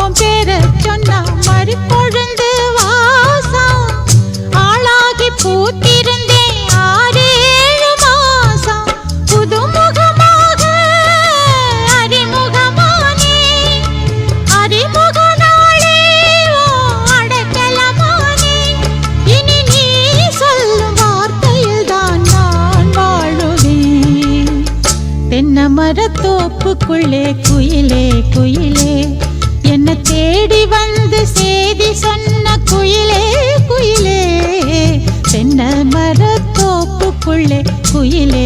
உன் பேர சொன்னா மறி பொழுந்து வாசம் ஆளாகி பூத்திருந்தேன் 6-7 மாசம் புதுமுகமாக அறிமுகமானே அறிமுக நாளே அடக்கலமானே இனி நீ சொல்லும் வார்த்தையில் தான் நான் வாழுவேன் தென்னை மரத்தோப்புக்குள்ளே குயிலே குயிலே என்ன தேடி வந்து செய்தி சொன்ன குயிலே குயிலே தென்னை மரத்தோப்புக்குள்ளே குயிலே